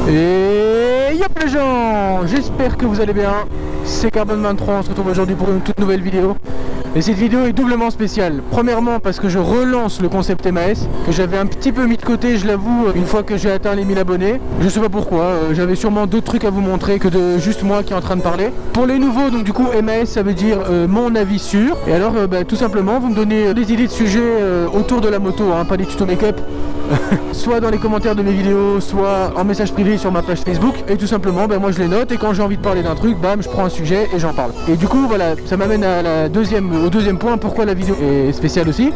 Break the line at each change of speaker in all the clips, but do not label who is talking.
Et yop les gens, j'espère que vous allez bien. C'est Carbone23, on se retrouve aujourd'hui pour une toute nouvelle vidéo. Et cette vidéo est doublement spéciale. Premièrement parce que je relance le concept MAS, que j'avais un petit peu mis de côté, je l'avoue, une fois que j'ai atteint les 1000 abonnés. Je sais pas pourquoi, j'avais sûrement d'autres trucs à vous montrer que de juste moi qui est en train de parler. Pour les nouveaux, donc du coup MAS ça veut dire mon avis sûr. Et alors tout simplement vous me donnez des idées de sujets autour de la moto, hein, pas des tutos make-up. Soit dans les commentaires de mes vidéos, soit en message privé sur ma page Facebook. Et tout simplement moi je les note et quand j'ai envie de parler d'un truc, bam, je prends un sujet et j'en parle. Et du coup voilà, ça m'amène à au deuxième point, pourquoi la vidéo est spéciale aussi.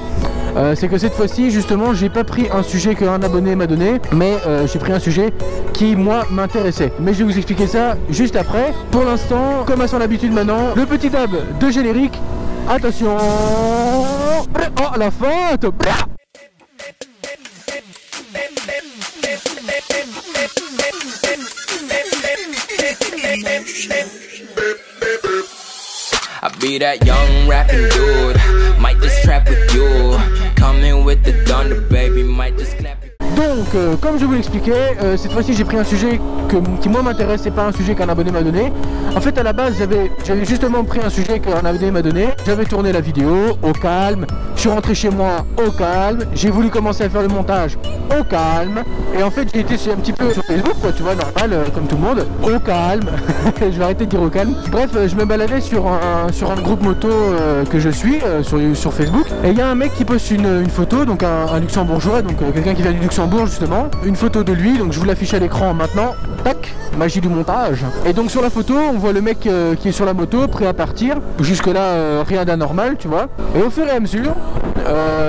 C'est que cette fois-ci justement j'ai pas pris un sujet qu'un abonné m'a donné, mais j'ai pris un sujet qui moi m'intéressait. Mais je vais vous expliquer ça juste après. Pour l'instant, comme à son habitude maintenant, le petit dab de générique. Attention. Oh la feinte.
I be that young rapping dude, might just trap with you, coming with the thunder baby, might just clap.
Donc, comme je vous l'expliquais, cette fois-ci j'ai pris un sujet qui moi m'intéresse, c'est pas un sujet qu'un abonné m'a donné. En fait à la base j'avais justement pris un sujet qu'un abonné m'a donné, j'avais tourné la vidéo au calme, je suis rentré chez moi au calme, j'ai voulu commencer à faire le montage au calme, et en fait j'ai été un petit peu sur Facebook quoi, tu vois, normal, comme tout le monde, au calme, je vais arrêter de dire au calme. Bref, je me baladais sur un groupe moto que je suis, sur Facebook, et il y a un mec qui poste une photo, donc un luxembourgeois, donc quelqu'un qui vient du Luxembourg justement, une photo de lui, donc je vous l'affiche à l'écran maintenant, tac, magie du montage. Et donc sur la photo on voit le mec qui est sur la moto, prêt à partir, jusque là rien d'anormal tu vois, et au fur et à mesure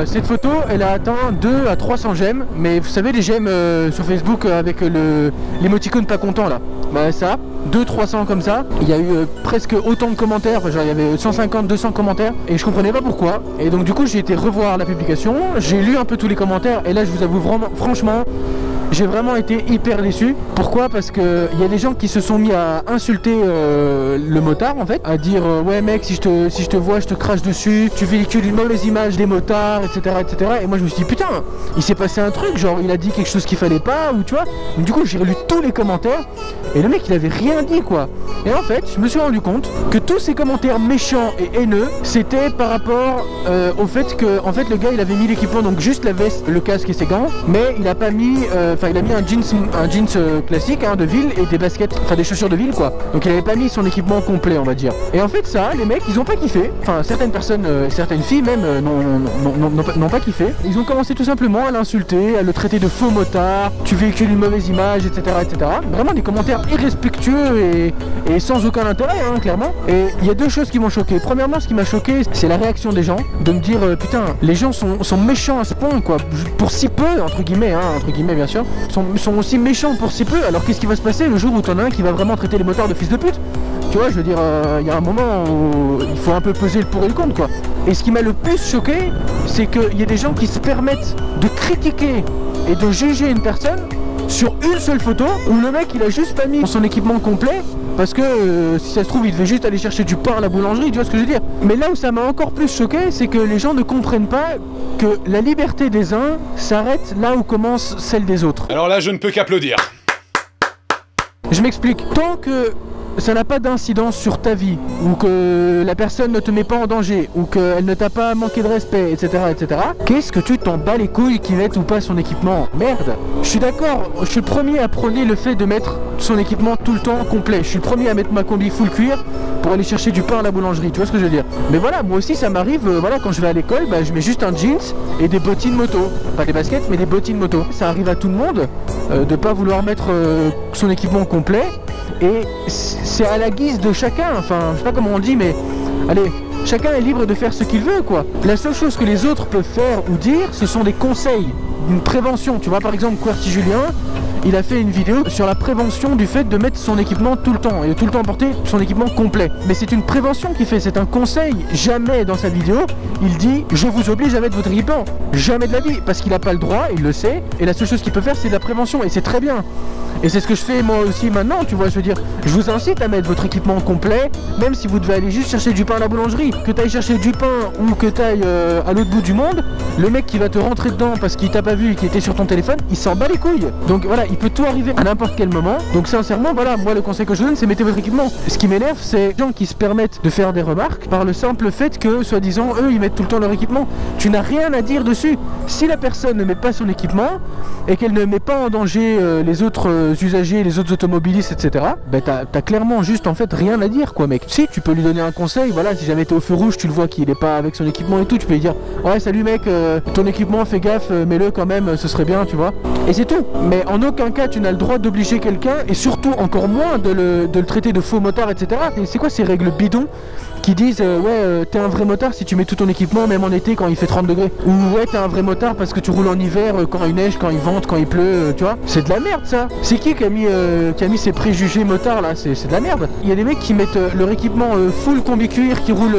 cette photo elle a atteint 2 à 300 j'aime, mais vous savez les j'aime sur Facebook avec l'émoticône pas content là, bah ça 200-300 comme ça, il y a eu presque autant de commentaires, enfin, genre il y avait 150-200 commentaires et je comprenais pas pourquoi. Et donc du coup j'ai été revoir la publication, j'ai lu un peu tous les commentaires et là je vous avoue vraiment, franchement j'ai vraiment été hyper déçu. Pourquoi? Parce que il y a des gens qui se sont mis à insulter le motard en fait, à dire ouais mec si je te vois je te crache dessus, tu véhicules une mauvaise image des motards, etc. Et moi je me suis dit putain, il s'est passé un truc, genre il a dit quelque chose qu'il fallait pas, ou tu vois. Donc, du coup j'ai relu tous les commentaires et le mec il avait rien dit quoi. Et en fait je me suis rendu compte que tous ces commentaires méchants et haineux c'était par rapport au fait que en fait le gars il avait mis l'équipement, donc juste la veste, le casque et ses gants, mais il a pas mis il a mis un jeans classique hein, de ville et des baskets, enfin des chaussures de ville quoi. Donc il avait pas mis son équipement complet on va dire. Et en fait ça, les mecs ils ont pas kiffé, enfin certaines personnes, certaines filles même n'ont pas kiffé. Ils ont commencé tout simplement à l'insulter, à le traiter de faux motard, tu véhicules une mauvaise image, etc. Vraiment des commentaires irrespectueux et sans aucun intérêt hein, clairement. Et il y a deux choses qui m'ont choqué. Premièrement ce qui m'a choqué c'est la réaction des gens, de me dire putain les gens sont méchants à ce point quoi, pour si peu entre guillemets bien sûr. Sont aussi méchants pour si peu, alors qu'est-ce qui va se passer le jour où t'en as un qui va vraiment traiter les motards de fils de pute? Tu vois, je veux dire, il y a un moment où il faut un peu peser le pour et le contre quoi. Et ce qui m'a le plus choqué, c'est qu'il y a des gens qui se permettent de critiquer et de juger une personne sur une seule photo où le mec il a juste pas mis son équipement complet parce que si ça se trouve il devait juste aller chercher du pain à la boulangerie, tu vois ce que je veux dire. Mais là où ça m'a encore plus choqué, c'est que les gens ne comprennent pas que la liberté des uns s'arrête là où commence celle des autres.
Alors là je ne peux qu'applaudir.
Je m'explique, tant que ça n'a pas d'incidence sur ta vie, ou que la personne ne te met pas en danger, ou qu'elle ne t'a pas manqué de respect, etc. Qu'est-ce que tu t'en bats les couilles qu'il mette ou pas son équipement? Merde. Je suis d'accord, je suis le premier à prôner le fait de mettre son équipement tout le temps complet. Je suis le premier à mettre ma combi full cuir pour aller chercher du pain à la boulangerie, tu vois ce que je veux dire. Mais voilà, moi aussi ça m'arrive, voilà, quand je vais à l'école, je mets juste un jeans et des bottines moto. Pas des baskets, mais des bottines moto. Ça arrive à tout le monde de pas vouloir mettre son équipement complet. Et c'est à la guise de chacun, enfin je sais pas comment on dit, mais allez, chacun est libre de faire ce qu'il veut quoi. La seule chose que les autres peuvent faire ou dire, ce sont des conseils, une prévention. Tu vois par exemple QWERTY Julien, il a fait une vidéo sur la prévention du fait de mettre son équipement tout le temps et de tout le temps porter son équipement complet. Mais c'est une prévention qu'il fait, c'est un conseil. Jamais dans sa vidéo il dit je vous oblige à mettre votre équipement, jamais de la vie, parce qu'il n'a pas le droit, il le sait, et la seule chose qu'il peut faire c'est de la prévention et c'est très bien. Et c'est ce que je fais moi aussi maintenant, tu vois, je veux dire, je vous incite à mettre votre équipement complet, même si vous devez aller juste chercher du pain à la boulangerie. Que tu ailles chercher du pain ou que tu ailles à l'autre bout du monde, le mec qui va te rentrer dedans parce qu'il t'a pas vu et qui était sur ton téléphone, il s'en bat les couilles. Donc voilà, il peut tout arriver à n'importe quel moment. Donc sincèrement, voilà, moi le conseil que je donne, c'est mettez votre équipement. Ce qui m'énerve, c'est les gens qui se permettent de faire des remarques par le simple fait que, soi-disant, eux, ils mettent tout le temps leur équipement. Tu n'as rien à dire dessus. Si la personne ne met pas son équipement et qu'elle ne met pas en danger les autres usagers, les autres automobilistes, etc., ben t'as clairement juste en fait rien à dire, quoi, mec. Si tu peux lui donner un conseil, voilà, si jamais t'es au feu rouge, tu le vois qu'il est pas avec son équipement et tout, tu peux lui dire ouais, salut mec, ton équipement, fais gaffe, mets-le quand même, ce serait bien, tu vois. Et c'est tout. Mais en aucun cas tu n'as le droit d'obliger quelqu'un, et surtout encore moins de le traiter de faux motard, etc. Et c'est quoi ces règles bidons qui disent ouais, t'es un vrai motard si tu mets tout ton équipement, même en été quand il fait 30 degrés, ou ouais, t'es un vrai motard parce que tu roules en hiver, quand il neige, quand il vente, quand il pleut, tu vois. C'est de la merde ça. C'est qui a mis ces préjugés motards là? C'est de la merde. Il y a des mecs qui mettent leur équipement full combi cuir, qui roulent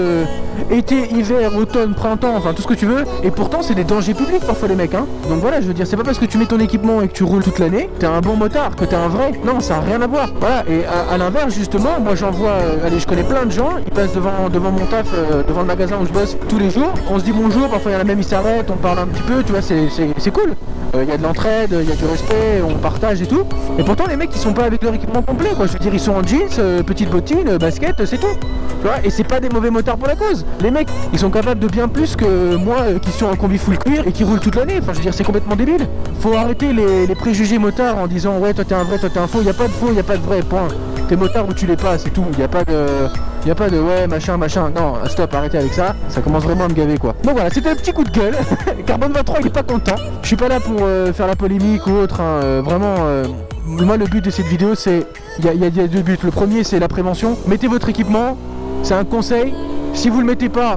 été, hiver, automne, printemps, enfin tout ce que tu veux, et pourtant c'est des dangers publics parfois les mecs, hein. Donc voilà, je veux dire, c'est pas parce que tu mets ton équipement et que tu roules toute l'année, t'es un bon motard, que t'es un vrai. Non, ça n'a rien à voir. Voilà, et à l'inverse justement, moi j'en vois, allez, je connais plein de gens, ils passent devant mon taf, devant le magasin où je bosse tous les jours, on se dit bonjour, parfois il y en a même, ils s'arrêtent, on parle un petit peu, tu vois, c'est cool. Il y a de l'entraide, il y a du respect, on partage et tout. Et pourtant les mecs ils sont pas avec leur équipement complet, quoi. Je veux dire, ils sont en jeans, petites bottines, basket, c'est tout. Tu vois, et c'est pas des mauvais motards pour la cause. Les mecs, ils sont capables de bien plus que moi qui suis en combi full cuir et qui roule toute l'année. Enfin, je veux dire, c'est complètement débile. Faut arrêter les préjugés motards en disant ouais, toi t'es un vrai, toi t'es un faux. Il y a pas de faux, il y a pas de vrai, point. T'es motard ou tu l'es pas, c'est tout. Il y a pas de ouais, machin. Non, stop, arrêtez avec ça. Ça commence vraiment à me gaver, quoi. Donc voilà, c'était un petit coup de gueule. Carbone 23, il est pas content. Je suis pas là pour faire la polémique ou autre, hein. Vraiment, moi le but de cette vidéo, c'est il y a deux buts. Le premier, c'est la prévention. Mettez votre équipement. C'est un conseil. Si vous le mettez pas,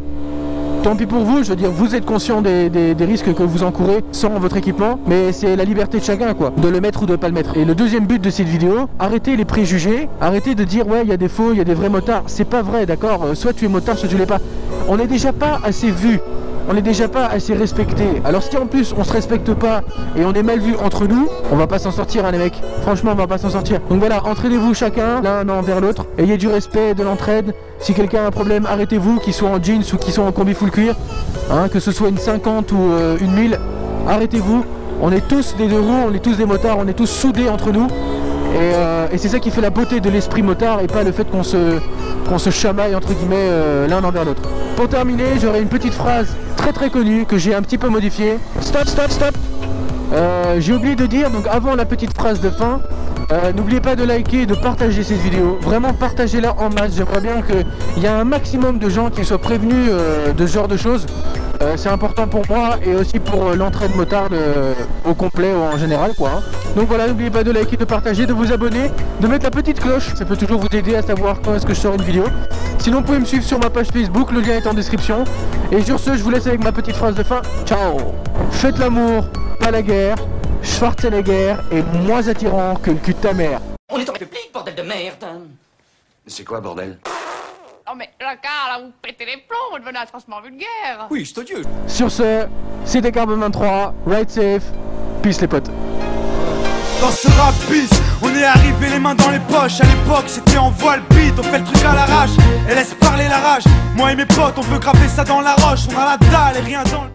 tant pis pour vous, je veux dire, vous êtes conscient des risques que vous encourez sans votre équipement, mais c'est la liberté de chacun, quoi, de le mettre ou de pas le mettre. Et le deuxième but de cette vidéo, arrêtez les préjugés, arrêtez de dire ouais, il y a des faux, il y a des vrais motards. C'est pas vrai, d'accord, soit tu es motard, soit tu l'es pas. On n'est déjà pas assez vu. On n'est déjà pas assez respecté. Alors si en plus on se respecte pas et on est mal vu entre nous, on va pas s'en sortir, hein, les mecs. Franchement, on va pas s'en sortir. Donc voilà, entraînez-vous chacun l'un envers l'autre. Ayez du respect, de l'entraide. Si quelqu'un a un problème, arrêtez-vous, qu'il soit en jeans ou qu'il soit en combi full cuir, hein, que ce soit une 50 ou une 1000, arrêtez-vous. On est tous des deux roues, on est tous des motards, on est tous soudés entre nous. Et c'est ça qui fait la beauté de l'esprit motard et pas le fait qu'on se chamaille entre guillemets l'un envers l'autre. Pour terminer, j'aurai une petite phrase très connue que j'ai un petit peu modifiée. Stop, stop, stop. J'ai oublié de dire, donc avant la petite phrase de fin, n'oubliez pas de liker et de partager cette vidéo. Vraiment partagez-la en masse. J'aimerais bien qu'il y ait un maximum de gens qui soient prévenus de ce genre de choses. C'est important pour moi et aussi pour l'entraide motarde au complet ou en général, quoi, hein. Donc voilà, n'oubliez pas de liker, de partager, de vous abonner, de mettre la petite cloche. Ça peut toujours vous aider à savoir quand est-ce que je sors une vidéo. Sinon vous pouvez me suivre sur ma page Facebook, le lien est en description. Et sur ce, je vous laisse avec ma petite phrase de fin. Ciao. Faites l'amour, pas la guerre. Schwarzenegger est moins attirant que le cul de ta mère.
On est en République, bordel de merde.
C'est quoi, bordel?
Oh mais Jacquard, là vous pétez les plombs, vous devenez atrocement vulgaire.
Oui, c'est odieux.
Sur ce, c'était Carbone 23, ride safe, peace les potes.
Dans ce rap bis, on est arrivé les mains dans les poches. À l'époque c'était en voile beat, on fait le truc à l'arrache et laisse parler la rage. Moi et mes potes on veut graver ça dans la roche. On a la dalle et rien dans le...